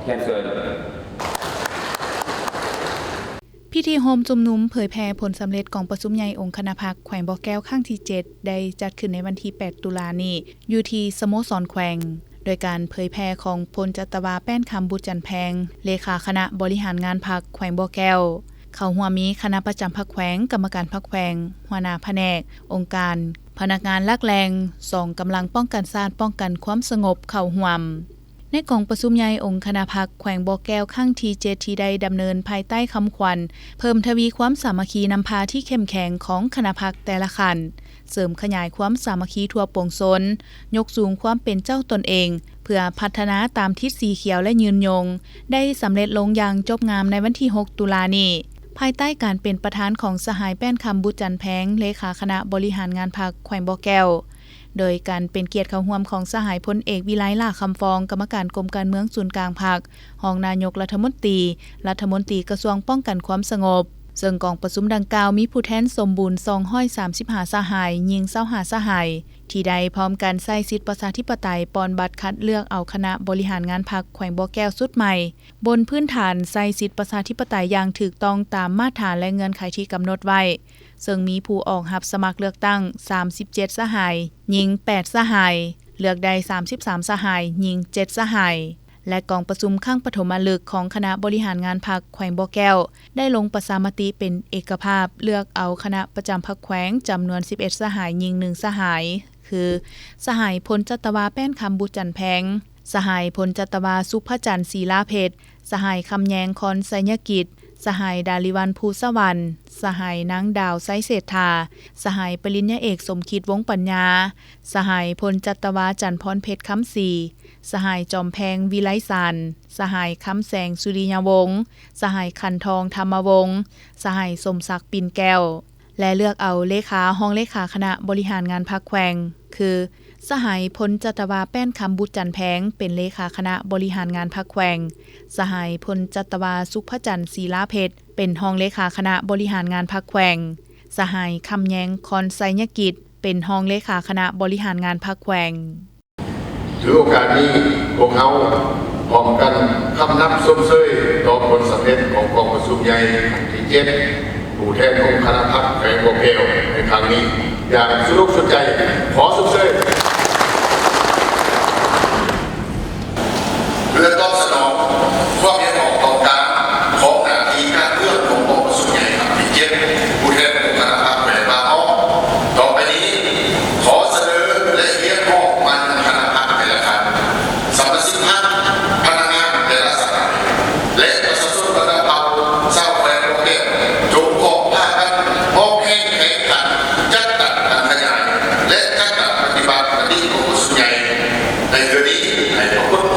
เรียนเชิญพิธีโฮมจุมนุมเผยแพร่ผลสำเร็จของประชุมใหญ่องค์คณะพรรคแขวงบ่อแก้วครั้งที่ 7 ได้จัดขึ้นในวันที่ 8 ตุลาคมนี้อยู่ที่สโมสรแขวงโดยการเผยแพร่ของพลจัตวาแป้นคำบุตรจันแพงเลขาคณะบริหารงานพรรคแขวงบ่อแก้วเข้าร่วมมีคณะประจำพรรคแขวงกรรมการพรรคแขวงหัวหน้าแผนกองค์การพนักงานหลักแรง2กำลังป้องกันชาติป้องกันความสงบเข้าร่วมในกองประชุมใหญ่องค์คณะพรรคแขวงบ่อแก้วครั้งที่ 7 ที่ได้ดำเนินภายใต้คำขวัญเพิ่มทวีความสามัคคีนำพาที่เข้มแข็งของคณะพรรคแต่ละขันเสริมขยายความสามัคคีทั่วปวงชนยกสูงความเป็นเจ้าตนเองเพื่อพัฒนาตามทิศสีเขียวและยืนยงได้สำเร็จลงอย่างจบงามในวันที่ 6 ตุลาคมนี้ภายใต้การเป็นประธานของสหายแป้นคำบุตรจันแพงเลขาคณะบริหารงานพรรคแขวงบ่อแก้วโดยการเป็นเกียรติเข้าร่วมของสหายพลเอกวิไลลาคำฟองกรรมการกรมการเมืองศูนย์กลางพรรครองนายกรัฐมนตรีกระทรวงป้องกันความสงบซึ่งกองประชุมดังกล่าวมีผู้แทนสมบูรณ์235สหายยิง25สหายที่ได้พร้อมกันใช้สิทธิประชาธิปไตยปอนบัตรคัดเลือกเอาคณะบริหารงานพรรคแขวงบ่อแก้วสุดใหม่บนพื้นฐานใช้สิทธิประชาธิปไตยอย่างถูกต้องตามมาตรฐานและเงื่อนไขที่กำหนดไว้ซึ่งมีผู้ออกรับสมัครเลือกตั้ง37สหายยิง8สหายเลือกได้33สหายยิง7สหายและกองประชุมข้างปฐมฤกษ์ของคณะบริหารงานพรรคแขวงบ่อแก้วได้ลงประชามติเป็นเอกภาพเลือกเอาคณะประจำพรรคแขวงจำนวน11สหายยิง1สหายคือสหายพลจัตวาแป้นคำบุตรจันแพงสหายพลจัตวาสุภจันทร์ศรีลาเพชรสหายคำแยงคอนไสยกิจสหายดาลิวันภูสวรรค์สหายนางดาวไซเศรษฐาสหายปริญญาเอกสมคิดวงปัญญาสหายพลจัตวาจันพรเพชรคำศรีสหายจอมแพงวิไลสารสหายคำแสงสุริยวงศ์สหายคันทองธรรมวงศ์สหายสมศักดิ์ปิ่นแก้วและเลือกเอาเลขาห้องเลขาคณะบริหารงานพรรคแขวงคือสหายพลจัตวาแป้นคำบุตรจันแพงเป็นเลขาคณะบริหารงานพรรคแขวงสหายพลจัตวาสุภจันทร์ศรีลาเพชรเป็นห้องเลขาคณะบริหารงานพรรคแขวงสหายคำแยงคอนไสยกิจเป็นห้องเลขาคณะบริหารงานพรรคแขวงถือโอกาสนี้พวกเขาพร้อมกันคำนับส้มเซยต่อผลสำเร็จของกองประชุมใหญ่ครั้งที่ 7ผู้แทนของคณะพรรคแขวงบ่อแก้วในครั้งนี้อย่างสนุกสุดใจขอส้มเซยเพื่อตอบสนองความเห็นออกต่อการของหน้าที่การเลือกของกองประชุมใหญ่ครั้งที่ 7ผู้แทนของคณะพรรคแขวงบ่อแก้วต่อไปนี้ขอเสนอและเรียกร้องมันคณะพรรคแต่ละครั้งสมาชิกพรรคพนักงานแต่ละสายและประชาชนระดับเอาชาวแขวงบ่อแก้วจงพร้อมพากันพร้อมแข่งขันจัดตั้งการขยายและจัดตั้งปฏิบัติหน้าที่ของประชุมใหญ่ในเดือนนี้ให้ทุกคน